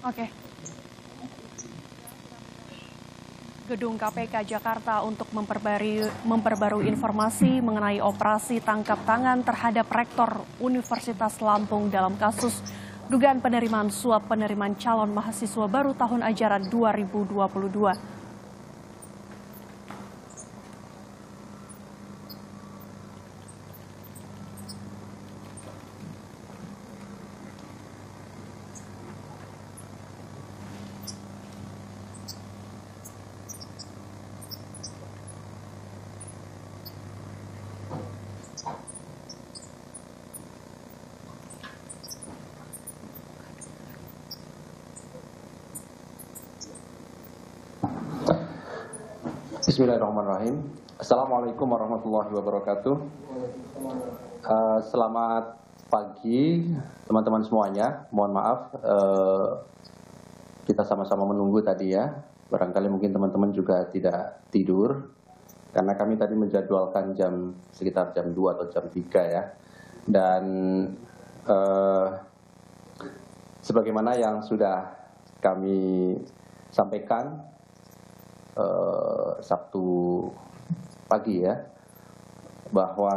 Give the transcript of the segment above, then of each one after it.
Oke. Gedung KPK Jakarta untuk memperbarui informasi mengenai operasi tangkap tangan terhadap Rektor Universitas Lampung dalam kasus dugaan penerimaan suap penerimaan calon mahasiswa baru tahun ajaran 2022. Bismillahirrahmanirrahim. Assalamualaikum warahmatullahi wabarakatuh. Selamat pagi teman-teman semuanya. Mohon maaf kita sama-sama menunggu tadi ya. Barangkali mungkin teman-teman juga tidak tidur karena kami tadi menjadwalkan sekitar jam 2 atau jam 3 ya. Dan sebagaimana yang sudah kami sampaikan Sabtu pagi ya, bahwa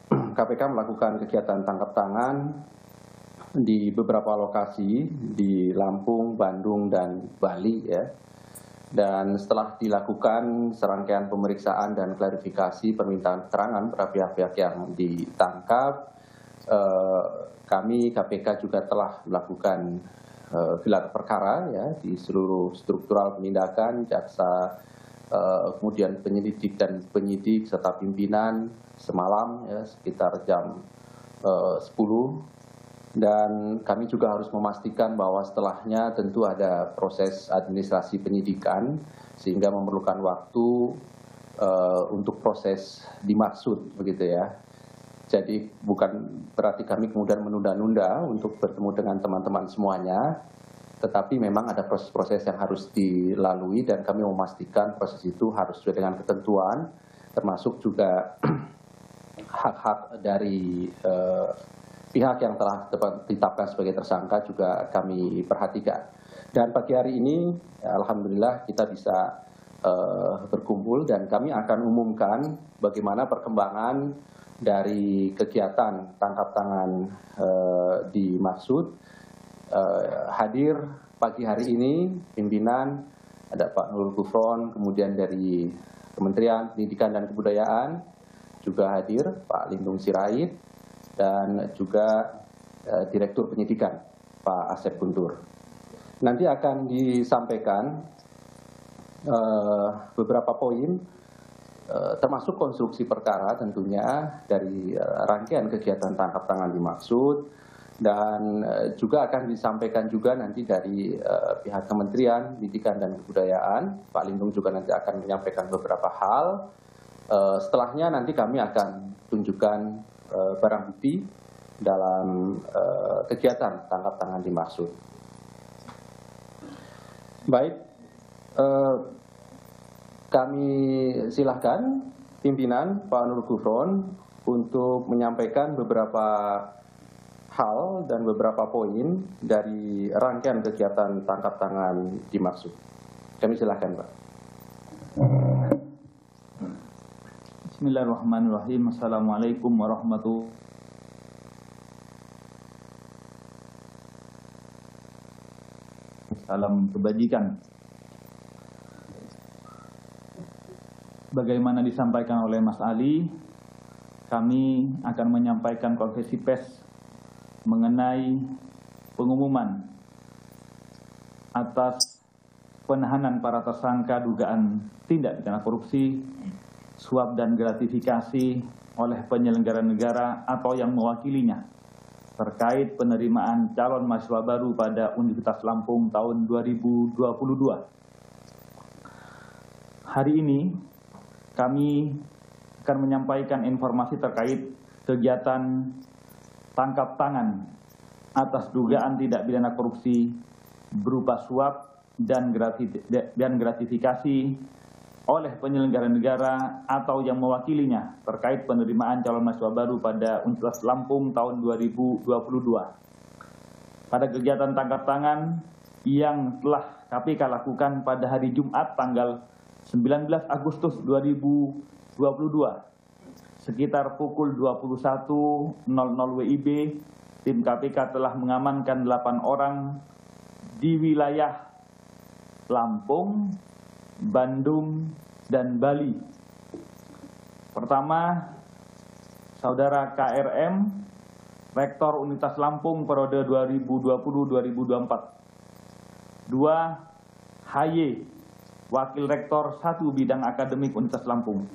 KPK melakukan kegiatan tangkap tangan di beberapa lokasi di Lampung, Bandung, dan Bali ya. Dan setelah dilakukan serangkaian pemeriksaan dan klarifikasi permintaan keterangan pada pihak-pihak yang ditangkap, kami KPK juga telah melakukan gelar perkara ya di seluruh struktural penindakan, jaksa, kemudian penyelidik dan penyidik serta pimpinan semalam ya sekitar jam 10. Dan kami juga harus memastikan bahwa setelahnya tentu ada proses administrasi penyidikan sehingga memerlukan waktu untuk proses dimaksud begitu ya. Jadi bukan berarti kami kemudian menunda-nunda untuk bertemu dengan teman-teman semuanya, tetapi memang ada proses-proses yang harus dilalui dan kami memastikan proses itu harus sesuai dengan ketentuan, termasuk juga hak-hak dari pihak yang telah ditetapkan sebagai tersangka juga kami perhatikan. Dan pagi hari ini, alhamdulillah kita bisa berkumpul dan kami akan umumkan bagaimana perkembangan dari kegiatan tangkap tangan dimaksud. Hadir pagi hari ini pimpinan, ada Pak Nurul Gufron, kemudian dari Kementerian Pendidikan dan Kebudayaan juga hadir Pak Lindung Sirait, dan juga Direktur Penyidikan Pak Asep Guntur. Nanti akan disampaikan beberapa poin, termasuk konstruksi perkara tentunya dari rangkaian kegiatan tangkap tangan dimaksud, dan juga akan disampaikan juga nanti dari pihak Kementerian Pendidikan dan Kebudayaan. Pak Lindung juga nanti akan menyampaikan beberapa hal. Setelahnya nanti kami akan tunjukkan barang bukti dalam kegiatan tangkap tangan dimaksud. Baik, kami silahkan pimpinan Pak Nurul Gufron untuk menyampaikan beberapa hal dan beberapa poin dari rangkaian kegiatan tangkap tangan dimaksud. Kami silahkan Pak. Bismillahirrahmanirrahim. Assalamualaikum warahmatullahi wabarakatuh. Salam kebajikan. Bagaimana disampaikan oleh Mas Ali, kami akan menyampaikan konferensi pers mengenai pengumuman atas penahanan para tersangka dugaan tindak pidana korupsi, suap dan gratifikasi oleh penyelenggara negara atau yang mewakilinya terkait penerimaan calon mahasiswa baru pada Universitas Lampung tahun 2022. hari ini kami akan menyampaikan informasi terkait kegiatan tangkap tangan atas dugaan tindak pidana korupsi berupa suap dan gratifikasi oleh penyelenggara negara atau yang mewakilinya terkait penerimaan calon mahasiswa baru pada Universitas Lampung tahun 2022. Pada kegiatan tangkap tangan yang telah KPK lakukan pada hari Jumat tanggal 19 Agustus 2022 sekitar pukul 21.00 WIB, tim KPK telah mengamankan 8 orang di wilayah Lampung, Bandung, dan Bali. Pertama, Saudara KRM, Rektor Universitas Lampung periode 2020-2024. 2. HY, Wakil Rektor 1 Bidang Akademik Universitas Lampung.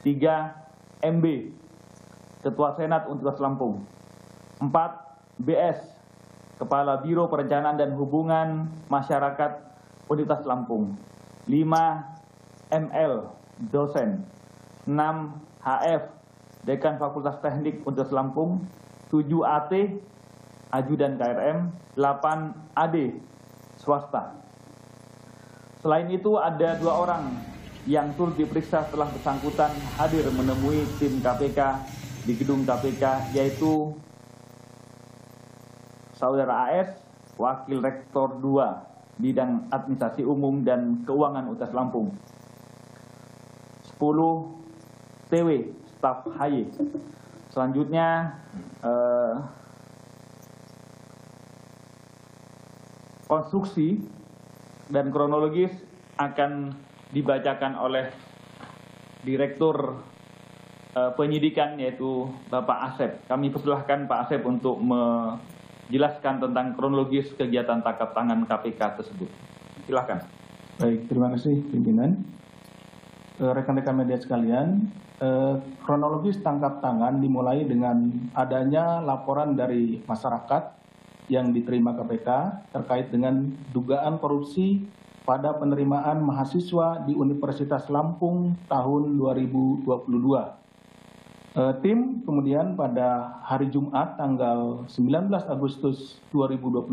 3. MB, Ketua Senat Universitas Lampung. 4. BS, Kepala Biro Perencanaan dan Hubungan Masyarakat Universitas Lampung. 5. ML, Dosen. 6. HF, Dekan Fakultas Teknik Universitas Lampung. 7. AT, Ajudan KRM. 8. AD, swasta. Selain itu ada 2 orang yang turut diperiksa setelah bersangkutan hadir menemui tim KPK di gedung KPK, yaitu Saudara AS, Wakil Rektor 2 Bidang Administrasi Umum dan Keuangan Universitas Lampung. 10. TW, Staf HY. Selanjutnya konstruksi dan kronologis akan dibacakan oleh Direktur Penyidikan, yaitu Bapak Asep. Kami persilahkan Pak Asep untuk menjelaskan tentang kronologis kegiatan tangkap tangan KPK tersebut. Silakan. Baik, terima kasih pimpinan. Rekan-rekan media sekalian, kronologis tangkap tangan dimulai dengan adanya laporan dari masyarakat yang diterima KPK terkait dengan dugaan korupsi pada penerimaan mahasiswa di Universitas Lampung tahun 2022. Tim kemudian pada hari Jumat tanggal 19 Agustus 2022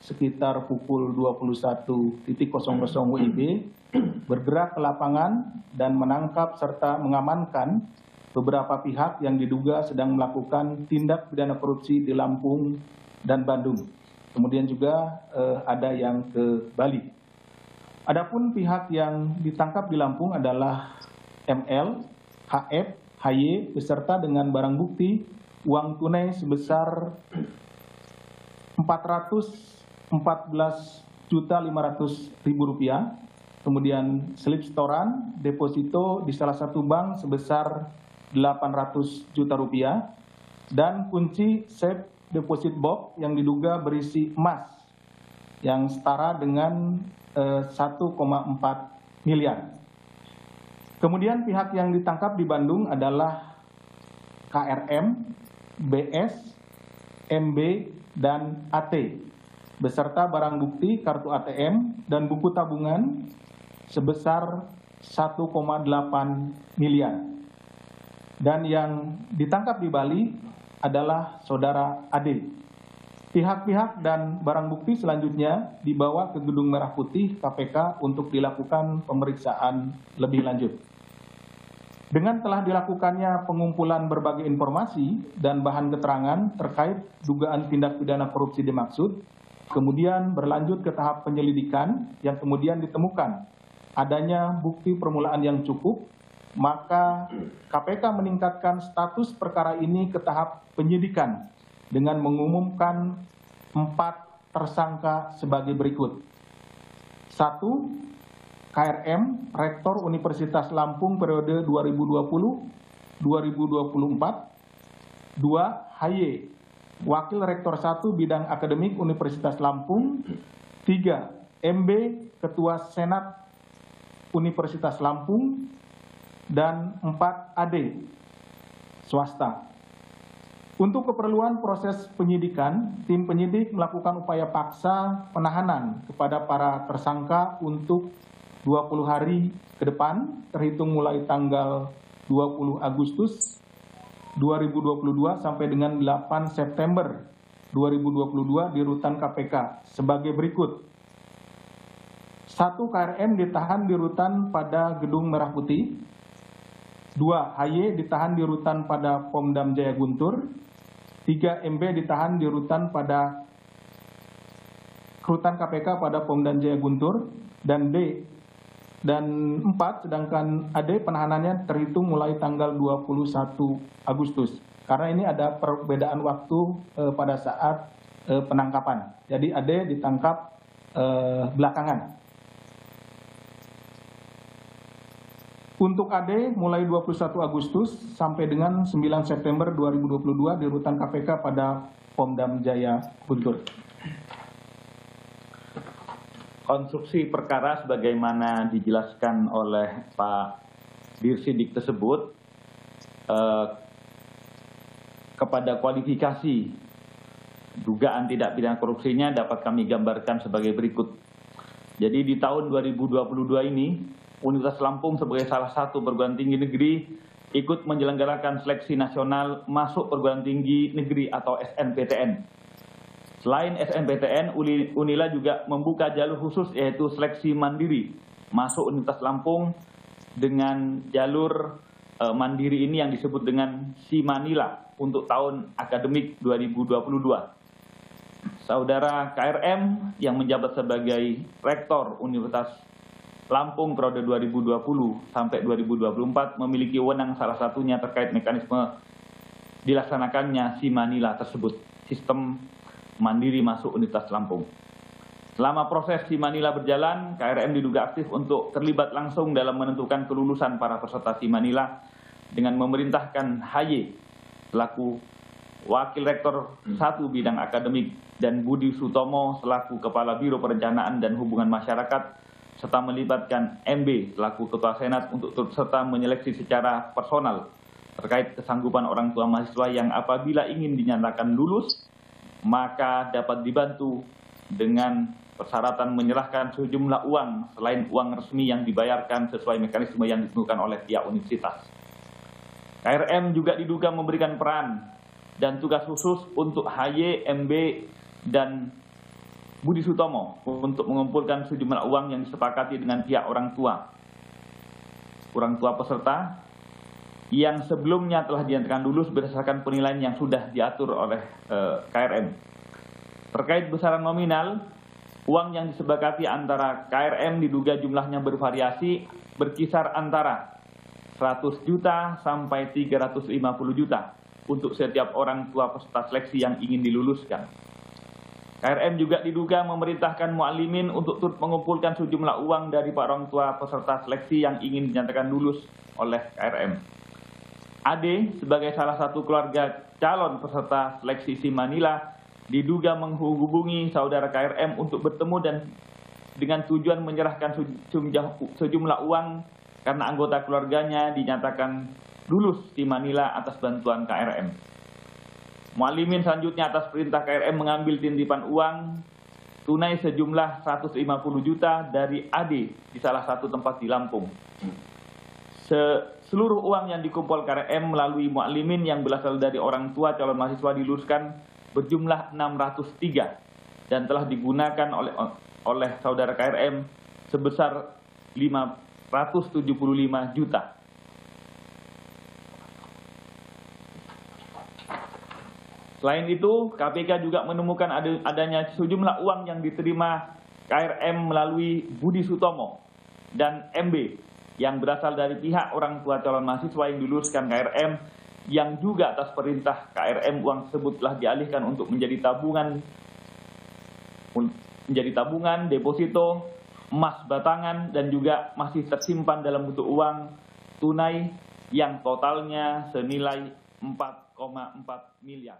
sekitar pukul 21.00 WIB bergerak ke lapangan dan menangkap serta mengamankan beberapa pihak yang diduga sedang melakukan tindak pidana korupsi di Lampung dan Bandung. Kemudian juga ada yang ke Bali. Adapun pihak yang ditangkap di Lampung adalah ML, HF, HY beserta dengan barang bukti uang tunai sebesar Rp414.500.000, kemudian slip setoran deposito di salah satu bank sebesar Rp800 juta, dan kunci safe deposit box yang diduga berisi emas yang setara dengan 1,4 miliar. Kemudian pihak yang ditangkap di Bandung adalah KRM, BS, MB, dan AT, beserta barang bukti kartu ATM dan buku tabungan sebesar 1,8 miliar. Dan yang ditangkap di Bali adalah Saudara AD. Pihak-pihak dan barang bukti selanjutnya dibawa ke Gedung Merah Putih KPK untuk dilakukan pemeriksaan lebih lanjut. Dengan telah dilakukannya pengumpulan berbagai informasi dan bahan keterangan terkait dugaan tindak pidana korupsi dimaksud, kemudian berlanjut ke tahap penyelidikan yang kemudian ditemukan adanya bukti permulaan yang cukup, maka KPK meningkatkan status perkara ini ke tahap penyidikan dengan mengumumkan 4 tersangka sebagai berikut. 1. KRM, Rektor Universitas Lampung periode 2020-2024. 2. HY, Wakil Rektor 1 Bidang Akademik Universitas Lampung. 3. MB, Ketua Senat Universitas Lampung. Dan 4. AD, swasta. Untuk keperluan proses penyidikan, tim penyidik melakukan upaya paksa penahanan kepada para tersangka untuk 20 hari ke depan, terhitung mulai tanggal 20 Agustus 2022 sampai dengan 8 September 2022 di rutan KPK sebagai berikut. 1 KRM ditahan di rutan pada Gedung Merah Putih. 2 HY ditahan di rutan pada Pomdam Jaya Guntur. 3 MB ditahan di rutan KPK pada Pomdam Jaya Guntur. Dan 4 sedangkan AD penahanannya terhitung mulai tanggal 21 Agustus. Karena ini ada perbedaan waktu pada saat penangkapan. Jadi AD ditangkap belakangan. Untuk AD mulai 21 Agustus sampai dengan 9 September 2022 di rutan KPK pada Pomdam Jaya Guntur. Konstruksi perkara sebagaimana dijelaskan oleh Pak Dirsidik tersebut kepada kualifikasi dugaan tindak pidana korupsinya dapat kami gambarkan sebagai berikut. Jadi di tahun 2022 ini Universitas Lampung sebagai salah satu perguruan tinggi negeri ikut menyelenggarakan seleksi nasional masuk perguruan tinggi negeri atau SNPTN. Selain SNPTN, Unila juga membuka jalur khusus yaitu seleksi mandiri masuk Universitas Lampung dengan jalur mandiri ini yang disebut dengan Simanila untuk tahun akademik 2022. Saudara KRM yang menjabat sebagai Rektor Universitas Lampung periode 2020 sampai 2024 memiliki wewenang salah satunya terkait mekanisme dilaksanakannya Simanila tersebut, sistem mandiri masuk Universitas Lampung. Selama proses Simanila berjalan, KRM diduga aktif untuk terlibat langsung dalam menentukan kelulusan para peserta Simanila dengan memerintahkan HY selaku Wakil Rektor 1 Bidang Akademik dan Budi Sutomo selaku Kepala Biro Perencanaan dan Hubungan Masyarakat serta melibatkan MB selaku Ketua Senat untuk turut serta menyeleksi secara personal terkait kesanggupan orang tua mahasiswa yang apabila ingin dinyatakan lulus maka dapat dibantu dengan persyaratan menyerahkan sejumlah uang selain uang resmi yang dibayarkan sesuai mekanisme yang ditentukan oleh pihak universitas. KRM juga diduga memberikan peran dan tugas khusus untuk HY, MB, dan Budi Sutomo untuk mengumpulkan sejumlah uang yang disepakati dengan pihak orang tua peserta yang sebelumnya telah dinyatakan lulus berdasarkan penilaian yang sudah diatur oleh KRM. Terkait besaran nominal, uang yang disepakati antara KRM diduga jumlahnya bervariasi berkisar antara 100 juta sampai 350 juta untuk setiap orang tua peserta seleksi yang ingin diluluskan. KRM juga diduga memerintahkan mu'alimin untuk turut mengumpulkan sejumlah uang dari para orang tua peserta seleksi yang ingin dinyatakan lulus oleh KRM. AD sebagai salah satu keluarga calon peserta seleksi Simanila diduga menghubungi saudara KRM untuk bertemu dan dengan tujuan menyerahkan sejumlah uang karena anggota keluarganya dinyatakan lulus Simanila atas bantuan KRM. Mu'alimin selanjutnya atas perintah KRM mengambil titipan uang tunai sejumlah 150 juta dari AD di salah satu tempat di Lampung. Seluruh uang yang dikumpul KRM melalui mu'alimin yang berasal dari orang tua calon mahasiswa diluluskan berjumlah 603 dan telah digunakan oleh saudara KRM sebesar 575 juta. Selain itu, KPK juga menemukan adanya sejumlah uang yang diterima KRM melalui Budi Sutomo dan MB yang berasal dari pihak orang tua calon mahasiswa yang diluluskan KRM yang juga atas perintah KRM uang tersebut telah dialihkan untuk menjadi tabungan, deposito, emas batangan dan juga masih tersimpan dalam bentuk uang tunai yang totalnya senilai 4,4 miliar.